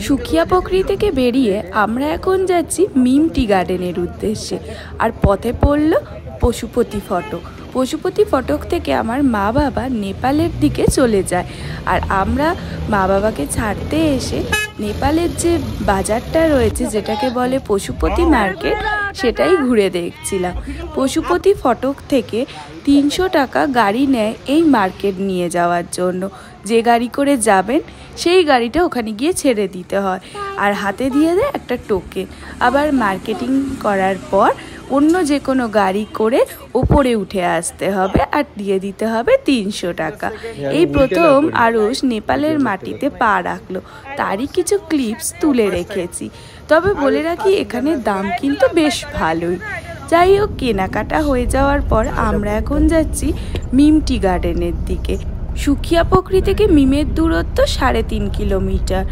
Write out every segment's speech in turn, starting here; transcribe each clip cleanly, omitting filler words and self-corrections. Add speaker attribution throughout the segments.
Speaker 1: সুখিয়া পোখরি থেকে বেরিয়ে আমরা এখন যাচ্ছি মিম টি গার্ডেনের উদ্দেশ্যে। আর পথে পড়ল পশুপতি ফটক। পশুপতি ফটক থেকে আমার মা বাবা নেপালের দিকে চলে যায়। আর আমরা মা বাবাকে ছাড়তে এসে নেপালের যে বাজারটা রয়েছে, যেটাকে বলে পশুপতি মার্কেট, সেটাই ঘুরে দেখছিলাম। পশুপতি ফটক থেকে 300 টাকা গাড়ি নেয় এই মার্কেট নিয়ে যাওয়ার জন্য। যে গাড়ি করে যাবেন সেই গাড়িটা ওখানে গিয়ে ছেড়ে দিতে হয়, আর হাতে দিয়ে দেয় একটা টোকেন। আবার মার্কেটিং করার পর অন্য যে কোনো গাড়ি করে ওপরে উঠে আসতে হবে আর দিয়ে দিতে হবে 300 টাকা। এই প্রথম আরুষ নেপালের মাটিতে পা রাখলো, তারই কিছু ক্লিপস তুলে রেখেছি। তবে বলে রাখি, এখানে দাম কিন্তু বেশ ভালোই। যাই হোক, কেনাকাটা হয়ে যাওয়ার পর আমরা এখন যাচ্ছি মিম টি গার্ডেনের দিকে। সুখিয়া পোখরি থেকে মিমের দূরত্ব 3.5 কিলোমিটার।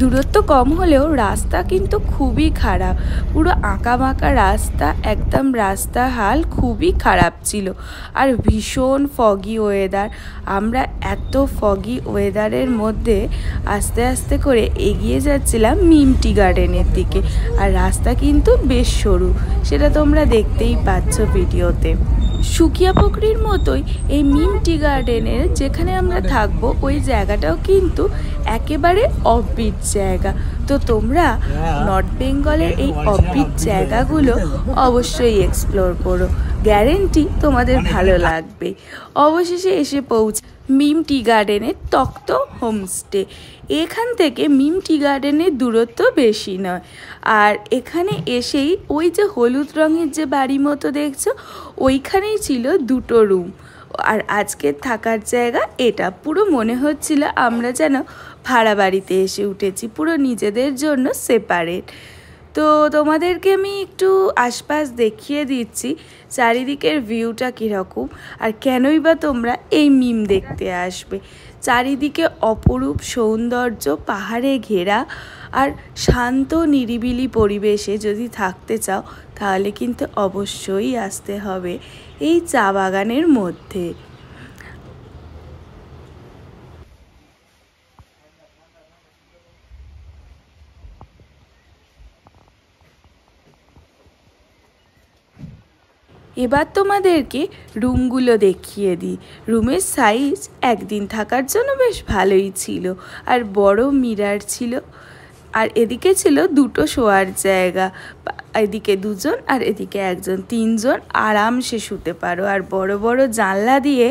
Speaker 1: দূরত্ব কম হলেও রাস্তা কিন্তু খুবই খারাপ, পুরো আঁকা বাঁকা রাস্তা, একদম রাস্তা হাল খুবই খারাপ ছিল। আর ভীষণ ফগি ওয়েদার। আমরা এত ফগি ওয়েদারের মধ্যে আস্তে আস্তে করে এগিয়ে যাচ্ছিলাম মিম টি গার্ডেনের দিকে। আর রাস্তা কিন্তু বেশ সরু, সেটা তোমরা দেখতেই পাচ্ছ ভিডিওতে। সুখিয়া পোখরির মতোই এই মিম টি গার্ডেনের যেখানে আমরা থাকবো, ওই জায়গাটাও কিন্তু একেবারে অফবিট জায়গা। তো তোমরা নর্থ বেঙ্গলের এই অফবিট জায়গাগুলো অবশ্যই এক্সপ্লোর করো, গ্যারেন্টি তোমাদের ভালো লাগবে। অবশেষে এসে মিম টি গার্ডেনের তক্ত হোমস্টে। এখান থেকে মিম টি গার্ডেনের দূরত্ব বেশি নয়। আর এখানে এসেই ওই যে হলুদ রঙের যে বাড়ি মতো দেখছো, ওইখানেই ছিল 2টো রুম। আর আজকের থাকার জায়গা এটা। পুরো মনে হচ্ছিল আমরা যেন ভাড়া বাড়িতে এসে উঠেছি, পুরো নিজেদের জন্য সেপারেট। তো তোমাদেরকে আমি একটু আশপাশ দেখিয়ে দিচ্ছি চারিদিকের ভিউটা কীরকম, আর কেনই বা তোমরা এই মিম দেখতে আসবে। চারিদিকে অপরূপ সৌন্দর্য, পাহাড়ে ঘেরা, আর শান্ত নিরিবিলি পরিবেশে যদি থাকতে চাও তাহলে কিন্তু অবশ্যই আসতে হবে এই চা বাগানের মধ্যে। এবার তোমাদেরকে রুমগুলো দেখিয়ে দিই। রুমের সাইজ একদিন থাকার জন্য বেশ ভালোই ছিল, আর বড় মিরার ছিল। আর এদিকে ছিল 2টো শোয়ার জায়গা, এদিকে 2জন আর এদিকে 1জন, 3জন আরামসে শুতে পারো। আর বড় বড় জানলা দিয়ে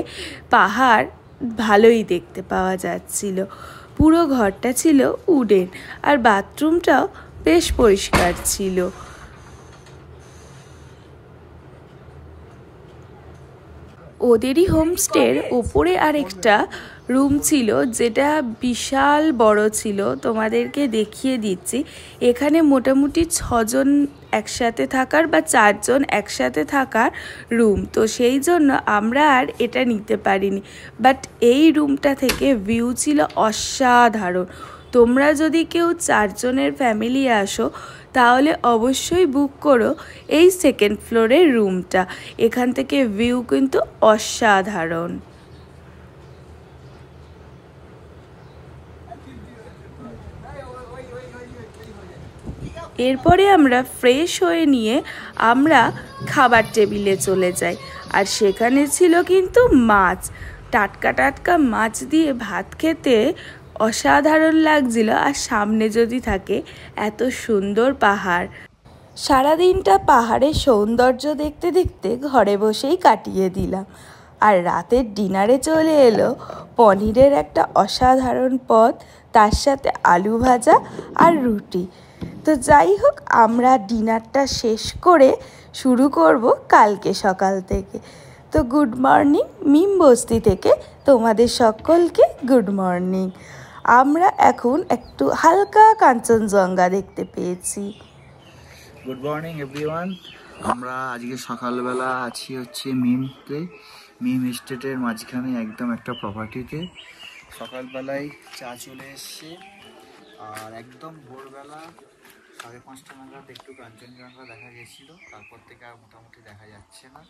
Speaker 1: পাহাড় ভালোই দেখতে পাওয়া যাচ্ছিল। পুরো ঘরটা ছিল উডেন, আর বাথরুমটাও বেশ পরিষ্কার ছিল। ওদেরই হোমস্টের ওপরে আরেকটা রুম ছিল, যেটা বিশাল বড় ছিল। তোমাদেরকে দেখিয়ে দিচ্ছি। এখানে মোটামুটি 6জন একসাথে থাকার বা 4জন একসাথে থাকার রুম। তো সেই জন্য আমরা আর এটা নিতে পারিনি। বাট এই রুমটা থেকে ভিউ ছিল অসাধারণ। তোমরা যদি কেউ 4জনের ফ্যামিলি আসো তাহলে অবশ্যই বুক করো এই 2nd ফ্লোরের রুমটা। এখান থেকে ভিউ কিন্তু অসাধারণ। এরপরে আমরা ফ্রেশ হয়ে নিয়ে আমরা খাবার টেবিলে চলে যাই। আর সেখানে ছিল কিন্তু মাছ, টাটকা টাটকা মাছ দিয়ে ভাত খেতে অসাধারণ লাগছিল। আর সামনে যদি থাকে এত সুন্দর পাহাড়, সারাদিনটা পাহাড়ের সৌন্দর্য দেখতে দেখতে ঘরে বসেই কাটিয়ে দিলাম। আর রাতের ডিনারে চলে এলো পনিরের একটা অসাধারণ পদ, তার সাথে আলু ভাজা আর রুটি। তো যাই হোক, আমরা ডিনারটা শেষ করে শুরু করব কালকে সকাল থেকে। তো গুড মর্নিং মিম বস্তি থেকে তোমাদের সকলকে গুড মর্নিং। আমরা এখন একটু হালকা কাঞ্চনজঙ্ঘা দেখতে পেয়েছি।
Speaker 2: Good morning everyone. আমরা আজকে সকালবেলা আছি হচ্ছে মিম এস্টেটের মাঝখানে একদম একটা প্রপার্টিতে। সকালবেলায় চা চলে এসছে, আর একদম ভোরবেলা 5:30 নাগাদ একটু কাঞ্চনজঙ্ঘা দেখা গেছিল, তারপর থেকে আর মোটামুটি দেখা যাচ্ছে না।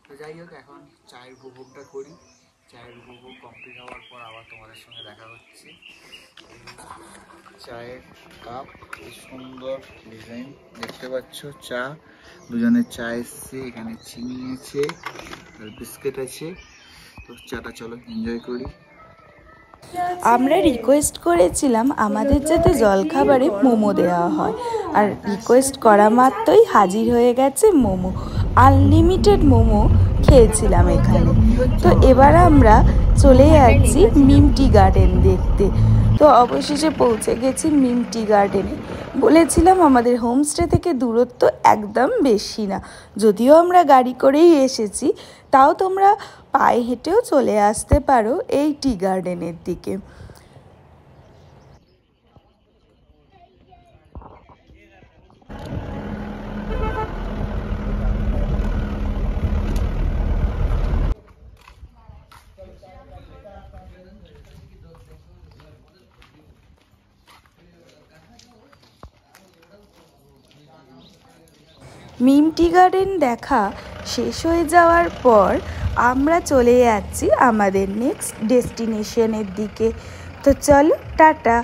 Speaker 2: তো যাই হোক, এখন চায়ের উপভোগটা করি। চায়ের উপভোগ কমপ্লিট হওয়ার পর আবার তোমাদের সঙ্গে দেখা হচ্ছে। চায়ের কাপ, কি সুন্দর ডিজাইন দেখতে পাচ্ছ। চা, দুজনের চা এসছে, এখানে চিনি আছে আর বিস্কিট আছে। তো চাটা চলো এনজয় করি।
Speaker 1: আমরা রিকোয়েস্ট করেছিলাম আমাদের যাতে জলখাবারে মোমো দেওয়া হয়, আর রিকোয়েস্ট করা মাত্রই হাজির হয়ে গেছে মোমো। আনলিমিটেড মোমো খেয়েছিলাম এখানে। তো এবার আমরা চলে যাচ্ছি মিম টি গার্ডেন দেখতে। তো অবশেষে পৌঁছে গেছি মিম টি গার্ডেনে। বলেছিলাম আমাদের হোমস্টে থেকে দূরত্ব একদম বেশি না, যদিও আমরা গাড়ি করেই এসেছি, তাও তোমরা পায়ে হেঁটেও চলে আসতে পারো এই টি গার্ডেনের দিকে। মিম টি গার্ডেন দেখা শেষ হয়ে যাওয়ার পর আমরা চলে যাচ্ছি আমাদের নেক্সট ডেস্টিনেশনের দিকে। তো চলো টাটা।